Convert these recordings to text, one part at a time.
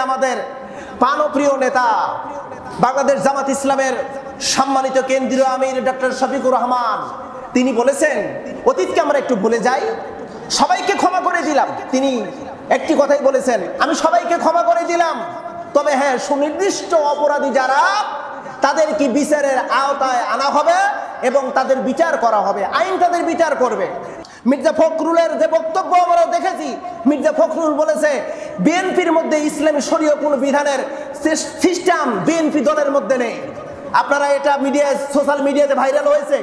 আমাদের প্রাণপ্রিয় নেতা বাংলাদেশ জামাত ইসলামের সম্মানিত কেন্দ্রীয় আমির ডক্টর শফিকুর রহমান তিনি বলেছেন, অতীতকে আমরা একটু ভুলে যাই, সবাইকে ক্ষমা করে দিলাম। তিনি একটি কথাই বলেছেন, আমি সবাইকে ক্ষমা করে দিলাম, তবে হ্যাঁ, সুনির্দিষ্ট অপরাধী যারা তাদের কি বিচারের আওতায় আনা হবে এবং তাদের বিচার করা হবে, আইন তাদের বিচার করবে। মির্জা ফখরুলের যে বক্তব্য আমরা দেখেছি, মির্জা ফখরুল বলেছে বিএনপির মধ্যে ইসলামী শরীয় কোন বিধানের সিস্টেম বিএনপি দলের মধ্যে নেই। আপনারা এটা মিডিয়ায়, সোশ্যাল মিডিয়াতে ভাইরাল হয়েছে,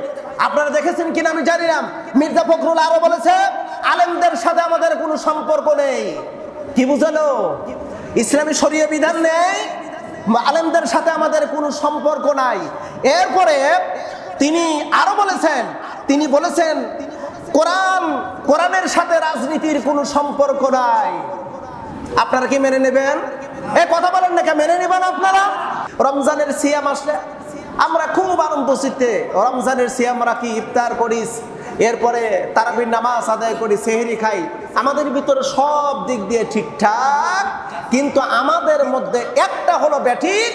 আপনারা দেখেছেন কিনা আমি জানি না। মির্জা ফখরুল আরো বলেছে আলেমদের সাথে আমাদের কোনো সম্পর্ক নেই। কি বুঝালো? ইসলামী শরীয় বিধান নেই, আলেমদের সাথে আমাদের কোনো সম্পর্ক নাই। এরপরে তিনি আরো বলেছেন, তিনি বলেছেন কোরআনের সাথে রাজনীতির কোনো সম্পর্ক নাই। আপনারা কি মেনে নেবেন? এ কথা বলেন না, মেনে নেবেন আপনারা? রমজানের সিয়াম আসলে আমরা খুব আনন্দ চিত্তে রমজানের সিয়াম রাখি, ইফতার করি, এরপরে তারাবির নামাজ আদায় করি, সেহরি খাই, আমাদের ভিতরে সব দিক দিয়ে ঠিকঠাক। কিন্তু আমাদের মধ্যে একটা হলো ব্যাঠিক,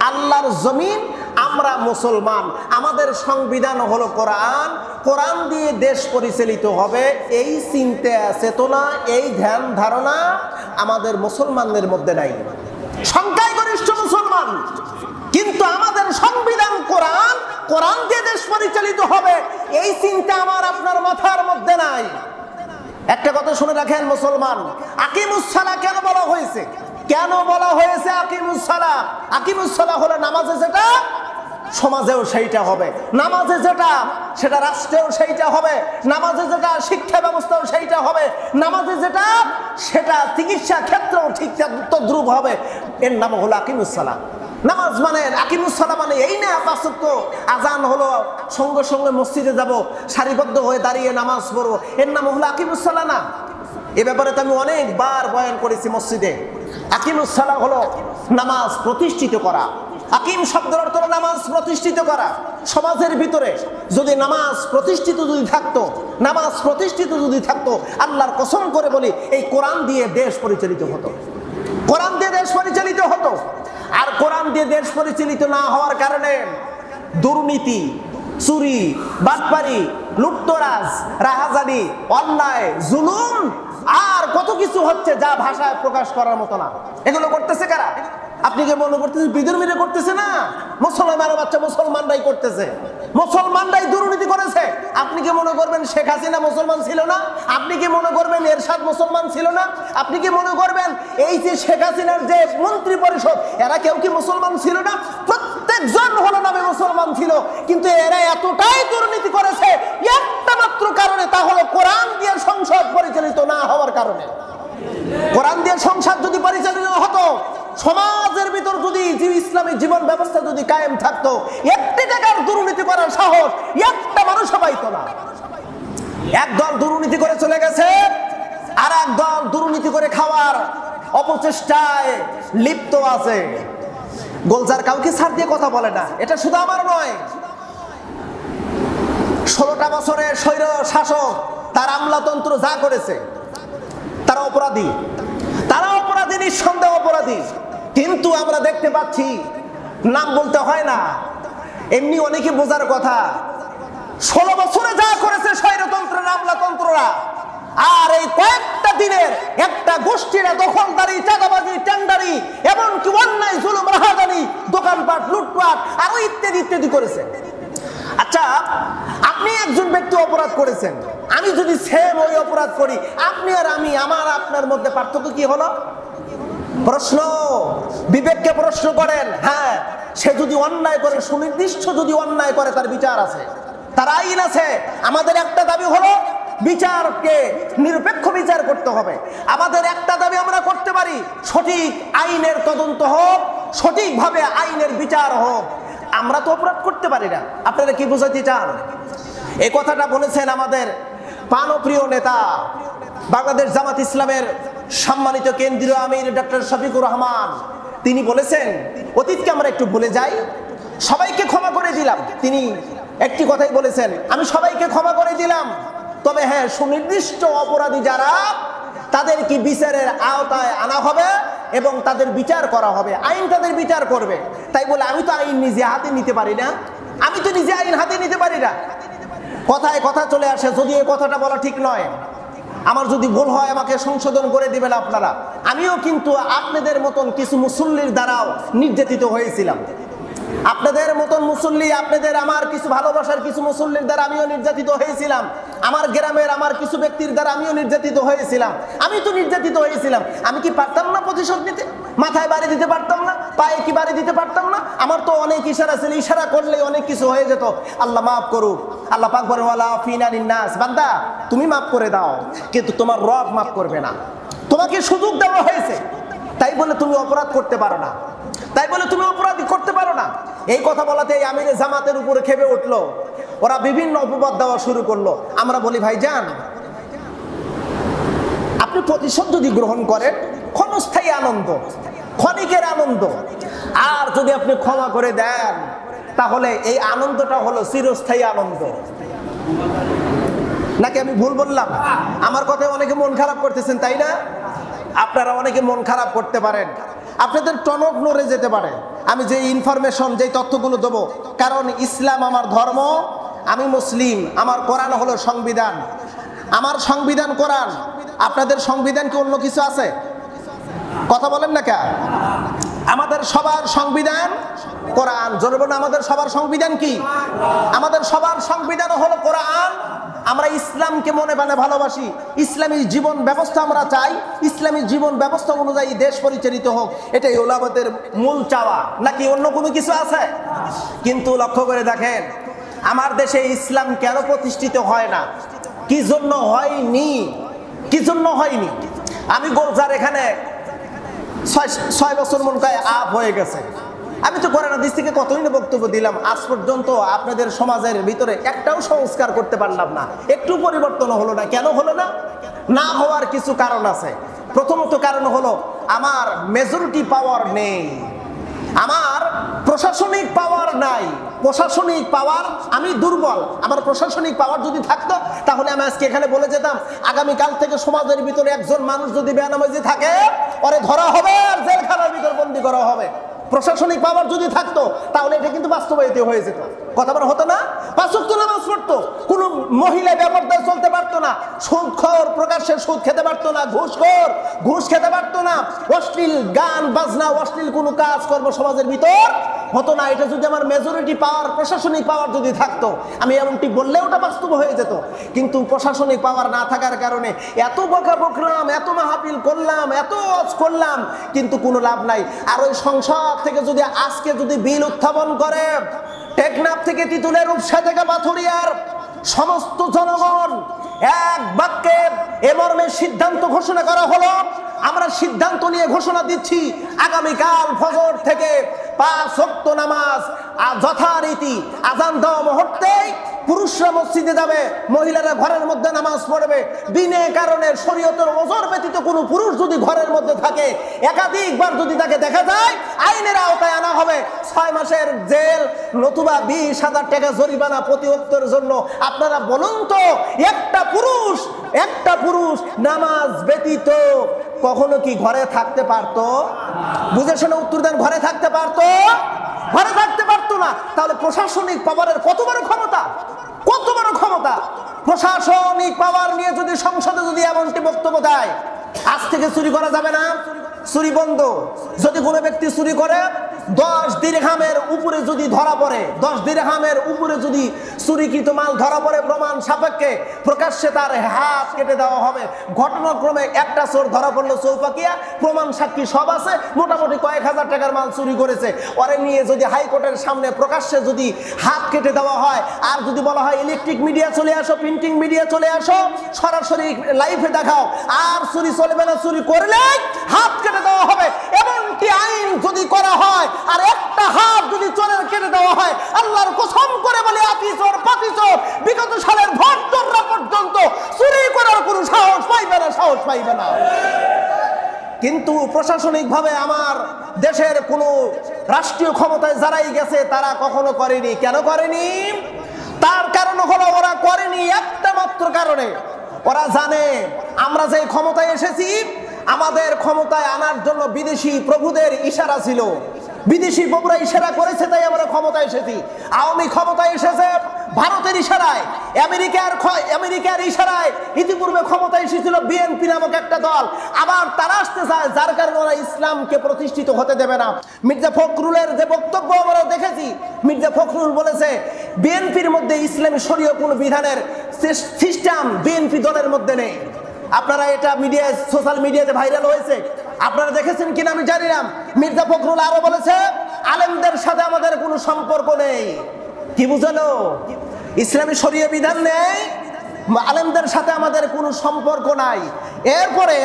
আল্লাহর জমিন, আমরা মুসলমান, আমাদের সংবিধান হলো কোরআন, কোরআন দিয়ে দেশ পরিচালিত হবে, এই চিন্তা চেতনা, এই ধ্যান ধারণা আমাদের মুসলমানদের মধ্যে নাই। সংখ্যাগরিষ্ঠ মুসলমান, কিন্তু আমাদের সংবিধান কোরআন, কোরআন দিয়ে দেশ পরিচালিত হবে, এই চিন্তা আমার আপনার মাথার মধ্যে নাই। একটা কথা শুনে রাখেন মুসলমান, আকিমুস সালাহ কেন বলা হয়েছে? কেন বলা হয়েছে আকিমুস সালাহ? আকিমুস সালাহ হলো নামাজে যেটা সমাজেও সেইটা হবে, নামাজে যেটা সেটা রাষ্ট্রেও সেইটা হবে, নামাজে যেটা শিক্ষা ব্যবস্থাও সেইটা হবে, নামাজে যেটা সেটা চিকিৎসা ক্ষেত্রেও ঠিক তদ্রুপ হবে। এর নাম হলো আকিমুস সালাহ। নামাজ মানে আকিমুস সালাহ মানে এই না পাঁচ ওয়াক্ত আজান হলো সঙ্গে সঙ্গে মসজিদে যাব, সারিবদ্ধ হয়ে দাঁড়িয়ে নামাজ পড়বো, এর নাম হলো আকিমুস সালাহ না। এ ব্যাপারে তো আমি অনেকবার বয়ান করেছি মসজিদে। আকিমুস সালাহ হলো নামাজ প্রতিষ্ঠিত করা। আকিম শব্দের অর্থ নামাজ প্রতিষ্ঠিত করা। সমাজের ভিতরে যদি নামাজ প্রতিষ্ঠিত যদি থাকতো, নামাজ প্রতিষ্ঠিত যদি থাকতো, আল্লাহর কসম করে বলি এই কোরআন দিয়ে দেশ পরিচালিত হতো, কোরআন দিয়ে দেশ পরিচালিত হতো। আর কোরআন দিয়ে দেশ পরিচালিত না হওয়ার কারণে দুর্নীতি, চুরি, বাটপারি, লুটতরাজ, রাহাজানি, অন্যায়, জুলুম আর কত কিছু হচ্ছে যা ভাষায় প্রকাশ করার মতো না। এগুলো করতেছে কারা? আপনি কি মনে করতেছেন বিধর্মীরা করতেছে? না, মুসলমানের বাচ্চা মুসলমানরাই করতেছে, মুসলমানরাই দুর্নীতি করেছে। আপনি কি মনে করবেন শেখ হাসিনা মুসলমান ছিল না? আপনি কি মনে করবেন এরশাদ মুসলমান ছিল না? আপনি কি মনে করবেন এই যে শেখ হাসিনার যে মন্ত্রী পরিষদ এরা কেউ কি মুসলমান ছিল না? প্রত্যেকজন হলো নামে মুসলমান ছিল, কিন্তু এরা এতটাই দুর্নীতি করেছে একটা মাত্র কারণে, তা হলো কোরআন দিয়ে সংসদ পরিচালিত না হওয়ার কারণে। কোরআন দিয়ে সংসদ যদি পরিচালিত হতো, সমাজের ভিতর যদি ইসলামী জীবন ব্যবস্থা যদি কায়েম থাকতো, একটি টাকার দুর্নীতি করার সাহস একটা মানুষও পাইতো না। একদল দুর্নীতি করে চলে গেছে, আর একদল দুর্নীতি করে খাওয়ার অপচেষ্টায় লিপ্ত আছে। গোলজার কাউকে ছাড় দিয়ে কথা বলে না, এটা শুধু আমার নয়। 16টা বছরের স্বৈর শাসক তার আমলাতন্ত্র যা করেছে, তারা অপরাধী, তারা অপরাধী, নিঃসন্দেহ অপরাধী। কিন্তু আমরা দেখতে পাচ্ছি, নাম বলতে হয় না, এমনি অনেকে বোঝার কথা, 16 বছরে যা করেছে স্বৈরতন্ত্রের আমলাতন্ত্ররা, আর এই কয়েকটা দিনের একটা গোষ্ঠীরা দখলদারি, চাঁদাবাজি, টেন্ডারি, এমনকি অন্যায়, জুলুম, রাহাজানি, দোকানপাট, লুটপাট আরো ইত্যাদি ইত্যাদি করেছে। আচ্ছা, আপনি একজন ব্যক্তি অপরাধ করেছেন, আমি যদি সেম ওই অপরাধ করি, আপনি আর আমি, আমার আপনার মধ্যে পার্থক্য কি হলো? প্রশ্ন, বিবেককে প্রশ্ন করেন। হ্যাঁ, সে যদি অন্যায় করে, সুনির্দিষ্ট যদি অন্যায় করে, তার বিচার আছে, তার আইন আছে। আমাদের একটা দাবি হলো বিচারকে নিরপেক্ষ বিচার করতে হবে। আমাদের একটা দাবি আমরা করতে পারি, সঠিক আইনের তদন্ত হোক, সঠিকভাবে আইনের বিচার হোক। আমরা তো অপরাধ করতে পারি না। আপনারা কি বোঝাতে চান? এই কথাটা বলেছেন আমাদের প্রাণপ্রিয় নেতা বাংলাদেশ জামাত ইসলামের সম্মানিত কেন্দ্রীয় আমির ডক্টর শফিকুর রহমান। তিনি বলেছেন, অতীতকে আমরা একটু ভুলে যাই, সবাইকে ক্ষমা করে দিলাম। তিনি একটি কথাই বলেছেন, আমি সবাইকে ক্ষমা করে দিলাম, তবে হ্যাঁ, সুনির্দিষ্ট অপরাধী যারা তাদের কি বিচারের আওতায় আনা হবে এবং তাদের বিচার করা হবে, আইন তাদের বিচার করবে। তাই বলে আমি তো আইন নিজে হাতে নিতে পারি না, আমি তো নিজে আইন হাতে নিতে পারি না। কথায় কথা চলে আসে, যদি এই কথাটা বলা ঠিক নয়, আমার যদি ভুল হয় আমাকে সংশোধন করে দিবেন আপনারা। আমিও কিন্তু আপনাদের মতন কিছু মুসল্লির দ্বারাও নির্যাতিত হয়েছিলাম, আপনাদের মতন মুসল্লি, আপনাদের আমার কিছু ভালোবাসার কিছু মুসল্লির দ্বারা আমিও নির্যাতিত হয়েছিলাম, আমার গ্রামের আমার কিছু ব্যক্তির দ্বারা আমিও নির্যাতিত হয়েছিলাম। আমি তো নির্যাতিত হয়েছিলাম, আমি কি পারতাম না প্রতিশোধ নিতে? মাথায় বাড়ি দিতে পারতাম না? পায়ে কি বাড়ি দিতে পারতাম না? আমার তো অনেক ইশারা ছিল, ইশারা করলেই অনেক কিছু হয়ে যেত। আল্লাহ মাফ করুক। আল্লাহ পাক বলেন ওয়ালা ফিনা লিন্নাস, বান্দা তুমি মাফ করে দাও, কিন্তু তোমার রব মাফ করবে না। তোমাকে সুযোগ দেওয়া হয়েছে, তাই বলে তুমি অপরাধ করতে পারো না, তাই বলে তুমি অপরাধী করতে পারো না। এই কথা বলাতে আমিরে জামাতের উপরে খেপে উঠলো, ওরা বিভিন্ন অপবাদ দেওয়া শুরু করলো। আমরা বলি ভাইজান, আপনি প্রতিশোধ যদি গ্রহণ করেন ক্ষণস্থায়ী আনন্দ, ক্ষণিকের আনন্দ, আর যদি আপনি ক্ষমা করে দেন তাহলে এই আনন্দটা হলো চিরস্থায়ী আনন্দ। নাকি আমি ভুল বললাম? আমার কথায় অনেকে মন খারাপ করতেছেন, তাই না? আপনারা অনেকে মন খারাপ করতে পারেন, আপনাদের টনক নড়ে যেতে পারে আমি যে ইনফরমেশন, যে তথ্যগুলো দেবো। কারণ ইসলাম আমার ধর্ম, আমি মুসলিম, আমার কোরআন হলো সংবিধান, আমার সংবিধান কোরআন। আপনাদের সংবিধান কি অন্য কিছু আছে? কথা বলেন না কেন? আমাদের সবার সংবিধান কোরআন। জোরে বলুন, আমাদের সবার সংবিধান কি? আমাদের সবার সংবিধান হলো কোরআন। আমরা ইসলামকে মনে প্রাণে ভালোবাসি, ইসলামী জীবন ব্যবস্থা আমরা চাই, ইসলামী জীবন ব্যবস্থা অনুযায়ী দেশ পরিচালিত হোক, এটাই হলো আমাদের মূল চাওয়া। নাকি অন্য কোনো কিছু আছে? কিন্তু লক্ষ্য করে দেখেন, আমার দেশে ইসলাম কেন প্রতিষ্ঠিত হয় না? কি জন্য হয়নি? কি জন্য হয়নি? আমি গোলজার এখানে 6 বছর মন কয় আপ হয়ে গেছে। আমি তো কোরআন হাদিস থেকে কতই না বক্তব্য দিলাম, আজ পর্যন্ত আপনাদের সমাজের ভিতরে একটাও সংস্কার করতে পারলাম না, একটু পরিবর্তন হলো না। কেন হলো না? না হওয়ার কিছু কারণ আছে। প্রথমত কারণ হলো আমার মেজরিটি পাওয়ার নেই, আমার প্রশাসনিক পাওয়ার নাই। প্রশাসনিক পাওয়ার আমি দুর্বল। আমার প্রশাসনিক পাওয়ার যদি থাকতো তাহলে আমি আজকে এখানে বলে যেতাম, আগামীকাল থেকে সমাজের ভিতরে একজন মানুষ যদি বেনামাজি থাকে ওরে ধরা হবে আর জেলখানার ভিতর বন্দী করা হবে। প্রশাসনিক পাওয়ার যদি থাকতো তাহলে এটা কিন্তু বাস্তবায়িত হয়ে যেত। কথা বলা হতো না? 5 ওয়াক্ত নামাজ পড়তো, কোনো মহিলা ব্যাপারদার চলতে পারতো না, সুদখোর প্রকাশ্যে সুদ খেতে পারতো না, ঘুষখোর ঘুষ খেতে পারতো না, অশ্লীল গান বাজনা, অশ্লীল কোনো কাজ কর্ম সমাজের ভিতর হতো না। এটা যদি আমার মেজরিটি পাওয়ার, প্রশাসনিক পাওয়ার যদি থাকতো, আমি এমনটি বললে ওটা বাস্তব হয়ে যেত। কিন্তু প্রশাসনিক পাওয়ার না থাকার কারণে এত বকা বকলাম, এত মাহফিল করলাম, এত ওয়াজ করলাম, কিন্তু কোনো লাভ নাই। আর ওই সংসদ থেকে যদি আজকে যদি বিল উত্থাপন করে, টেকনাফ থেকে তিতুলের, রূপসা থেকে পাথুরিয়ার সমস্ত জনগণ এক বাক্যে এ মর্মে সিদ্ধান্ত ঘোষণা করা হলো, আমরা সিদ্ধান্ত নিয়ে ঘোষণা দিচ্ছি আগামীকাল ফজর থেকে 5 ওয়াক্ত নামাজ যথারীতি আযান দেওয়া মুহূর্তেই পুরুষরা মসজিদে যাবে, মহিলারা ঘরের মধ্যে নামাজ পড়বে। বিনা কারণে শরীয়তের ওজর ব্যতীত কোনো পুরুষ যদি ঘরের মধ্যে থাকে, একাধিকবার যদি তাকে দেখা যায়, আইনের আওতায় আনা হবে, 6 মাসের জেল নতুবা 20,000 টাকা জরিমানা প্রতি ওয়াক্তের জন্য। আপনারা বলুন তো, একটা পুরুষ নামাজ ব্যতীত কখনো কি ঘরে থাকতে পারতো? বুঝে শুনে উত্তর দেন, ঘরে থাকতে পারতো? ঘরে থাকতে পারতো না। তাহলে প্রশাসনিক পাওয়ারের কত বড় ক্ষমতা, কত বড় ক্ষমতা! প্রশাসনিক পাওয়ার নিয়ে যদি সংসদে যদি এমনটি বক্তব্য দেয়, আজ থেকে চুরি করা যাবে না, চুরি বন্ধ। যদি কোনো ব্যক্তি চুরি করে 10 দিরহামের উপরে যদি ধরা পড়ে, 10 দিরহামের উপরে যদি চুরিকৃত মাল ধরা পড়ে, প্রমাণ সাপেক্ষে প্রকাশ্যে তার হাত কেটে দেওয়া হবে। ঘটনাক্রমে একটা চোর ধরা পড়লো চৌপাকিয়া, প্রমাণ সাক্ষী সব আছে, মোটামুটি কয়েক হাজার টাকার মাল চুরি করেছে, ওরে নিয়ে যদি হাইকোর্টের সামনে প্রকাশ্যে যদি হাত কেটে দেওয়া হয়, আর যদি বলা হয় ইলেকট্রিক মিডিয়া চলে আসো, প্রিন্টিং মিডিয়া চলে আসো, সরাসরি লাইভে দেখাও, আর চুরি চলবে না, চুরি করলে হাত কেটে দেওয়া হবে। এমনকি আইন যদি করা হয় আর একটা হাত যদি চোরের কেটে দেওয়া হয়, আল্লাহর কসম করে বলে আপি চোর পাপি চোর বিগত সালের ভোটরা পর্যন্ত চুরি করার কোনো সাহস পাইবে না, সাহস পাইবে না। কিন্তু প্রশাসনিকভাবে আমার দেশের কোনো রাষ্ট্রীয় ক্ষমতায় যারাই গেছে তারা কখনো করেনি। কেন করেনি? তার কারণ হলো ওরা করেনি একটা মাত্র কারণে, ওরা জানে আমরা যে ক্ষমতায় এসেছি আমাদের ক্ষমতায় আনার জন্য বিদেশি প্রভুদের ইশারা ছিল, বিদেশি প্রভুরা ইশারা করেছে তাই আমরা ক্ষমতায় এসেছি। আওয়ামী ক্ষমতায় এসেছে ভারতের ইশারায়, আমেরিকার ইশারায়। ইতিপূর্বে ক্ষমতায় এসেছিল বিএনপি নামক একটা দল, আবার তারা আসতে চায়, যার কারণে ওরা ইসলামকে প্রতিষ্ঠিত হতে দেবে না। মির্জা ফখরুলের যে বক্তব্য আমরা দেখেছি, মির্জা ফখরুল বলেছে বিএনপির মধ্যে ইসলামী শরীয় কোন বিধানের সিস্টেম বিএনপি দলের মধ্যে নেই। আপনারা এটা মিডিয়ায়, সোশ্যাল মিডিয়াতে ভাইরাল হয়েছে, আপনারা দেখেছেন কিনা আমি জানি না। মির্জা ফখরুল আরো বলেছে আলেমদের সাথে আমাদের কোনো সম্পর্ক নেই। কি বুঝালো? ইসলামী শরীয় বিধান নেই, আলেমদের সাথে আমাদের কোনো সম্পর্ক নাই। এরপরে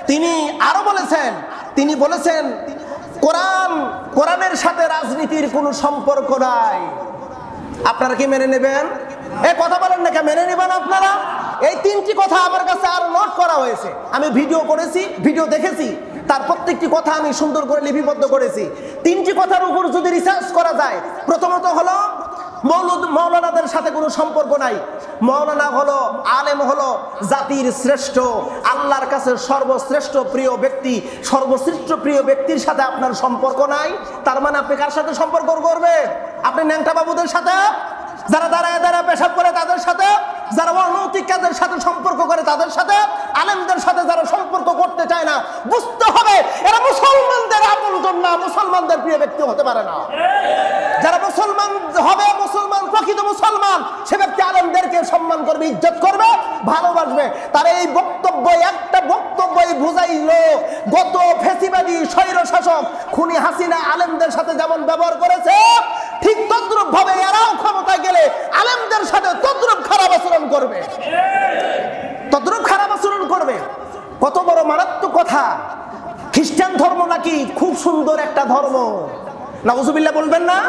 তিনি আরো বলেছেন, তিনি বলেছেন কোরআনের সাথে রাজনীতির কোনো সম্পর্ক নাই। আপনারা কি মেনে নেবেন? এই কথা বলেন না, মেনে নেবেন আপনারা? এই তিনটি কথা আমার কাছে আরো নোট করা হয়েছে, আমি ভিডিও করেছি, ভিডিও দেখেছি, তার প্রত্যেকটি কথা আমি সুন্দর করে লিপিবদ্ধ করেছি। তিনটি কথার উপর যদি রিসার্চ করা যায়, প্রথমত হলো মৌলানাদের সাথে কোনো সম্পর্ক নাই। মৌলানা হলো, আলেম হলো জাতির শ্রেষ্ঠ, আল্লাহর কাছে সর্বশ্রেষ্ঠ প্রিয় ব্যক্তি। সর্বশ্রেষ্ঠ প্রিয় ব্যক্তির সাথে আপনার সম্পর্ক নাই, তার মানে আপনি কার সাথে সম্পর্ক করবেন? আপনি ন্যাংটা বাবুদের সাথে, যারা দাঁড়ায় দাঁড়ায় পেশাব করে তাদের সাথে, যারা অনৈতিক কাজের সাথে সম্পর্ক করে তাদের সাথে, আলেমদের সাথে যারা সম্পর্ক করতে চায় না, বুঝতে হবে এরা মুসলমানদের আপনজন না, মুসলমানদের প্রিয় ব্যক্তি হতে পারে না। যারা মুসলমান হবে, মুসলমান প্রকৃত মুসলমান, সে ব্যক্তি আলেমদেরকে সম্মান করবে, ইজ্জত করবে, ভালোবাসবে। তার এই বক্তব্য, একটা বক্তব্যই বুঝাইলো গত ফ্যাসিবাদী স্বৈর শাসক খুনি হাসিনা আলেমদের সাথে যেমন ব্যবহার করেছে, ঠিক তদ্রূপ ভাবে এরাও ক্ষমতায় গেলে আলেমদের সাথে তদ্রূপ খারাপ আচরণ করবে, তদ্রূপ খারাপ আচরণ করবে। কত বড় মারাত্মক কথা! খ্রিস্টান ধর্ম নাকি খুব সুন্দর একটা ধর্ম, নাউজুবিল্লাহ বলবেন না?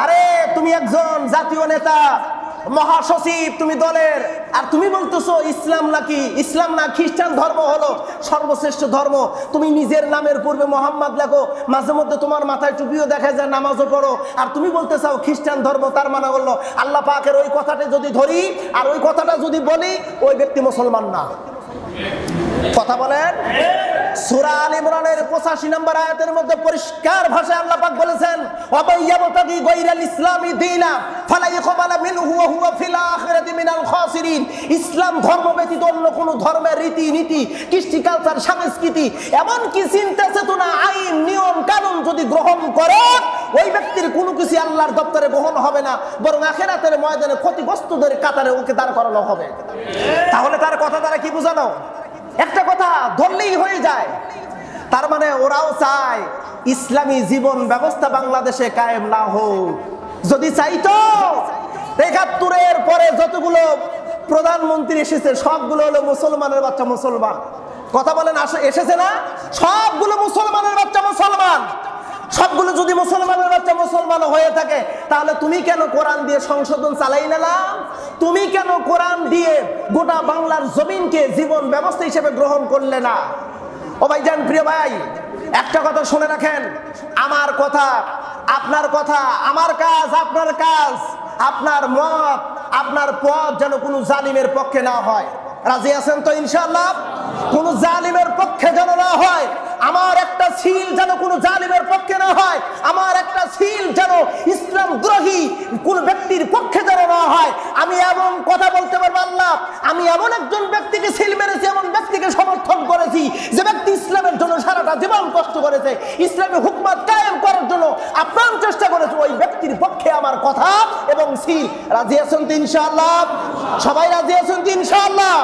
আরে তুমি একজন জাতীয় নেতা, মহাসচিব তুমি দলের, আর তুমি বলতেছো ইসলাম নাকি, ইসলাম না খ্রিস্টান ধর্ম হলো সর্বশ্রেষ্ঠ ধর্ম। তুমি নিজের নামের পূর্বে মোহাম্মদ লেখো, মাঝে মধ্যে তোমার মাথায় টুপিও দেখা যায়, নামাজও পড়ো, আর তুমি বলতে চাও খ্রিস্টান ধর্ম। তার মানে হলো আল্লাহ পাকের ওই কথাটা যদি ধরি আর ওই কথাটা যদি বলি, ওই ব্যক্তি মুসলমান না। কথা বলেন। সূরা আল ইমরানের 85 নম্বর আয়াতের মধ্যে পরিষ্কার ভাষায় আল্লাহ পাক বলেছেন, ওয়াবাইয়াবতাগি গায়রাল ইসলামি দীনা ফালা ইকবালা মিনহু ওয়া হুয়া ফিল আখিরাতি মিনাল খাসিরিন। ইসলাম ধর্ম ব্যতীত অন্য কোন ধর্মের রীতি নীতি, কৃষ্টি কালচার, সংস্কৃতি, এমন কি চিন্তা চেতনা, আইন নিয়ম কানুন যদি গ্রহণ করে, ওই ব্যক্তির কোনো কিছু আল্লাহর দপ্তরে গ্রহণ হবে না, বরং আখিরাতের ময়দানে ক্ষতিগ্রস্তদের কাতারে ওকে দাঁড় করানো হবে। তাহলে তার কথা দ্বারা কি বোঝানো? একটা কথা ধরলেই হয়ে যায়, তার মানে ওরাও চায় ইসলামী জীবন ব্যবস্থা বাংলাদেশে কায়েম না হোক। যদি চাইতো ৭১-এর পরে যতগুলো প্রধানমন্ত্রী এসেছে সবগুলো হলো মুসলমানের বাচ্চা মুসলমান। কথা বলেন, এসেছে না? সবগুলো মুসলমানের বাচ্চা মুসলমান। সবগুলো যদি মুসলমানের বাচ্চা মুসলমান হয়ে থাকে, তাহলে তুমি কেন কোরআন দিয়ে সংশোধন চালাই নিলাম? তুমি কেন কোরআন দিয়ে গোটা বাংলার জমিনকে জীবন ব্যবস্থা হিসেবে গ্রহণ করলে না? ও ভাইজান, প্রিয় ভাই, একটা কথা শুনে রাখেন, আমার কথা আপনার কথা, আমার কাজ আপনার কাজ, আপনার মত আপনার পথ যেন কোনো জালিমের পক্ষে না হয়। রাজি আছেন তো ইনশাআল্লাহ? কোন জালিমের পক্ষে যেন না হয়। আমার একটা সিল যেন কোনো জালিমের পক্ষে না হয়। আমার একটা সিল যেন ইসলাম দ্রোহী কোন ব্যক্তির পক্ষে যেন না হয়। আমি এমন কথা বলতে পারবো, আল্লাহ, আমি এমন একজন ব্যক্তিকে সিল মেরেছি, এমন ব্যক্তিকে সমর্থন করেছি যে ব্যক্তি ইসলামের জন্য সারাটা জীবন কষ্ট করেছে, ইসলামী হুকমত কায়েম করার জন্য আপ্রাণ চেষ্টা করেছে। ওই ব্যক্তির পক্ষে আমার কথা এবং সিল। রাজি আছেন তো ইনশাআল্লাহ? সবাই রাজি আছেন তো ইনশাআল্লাহ?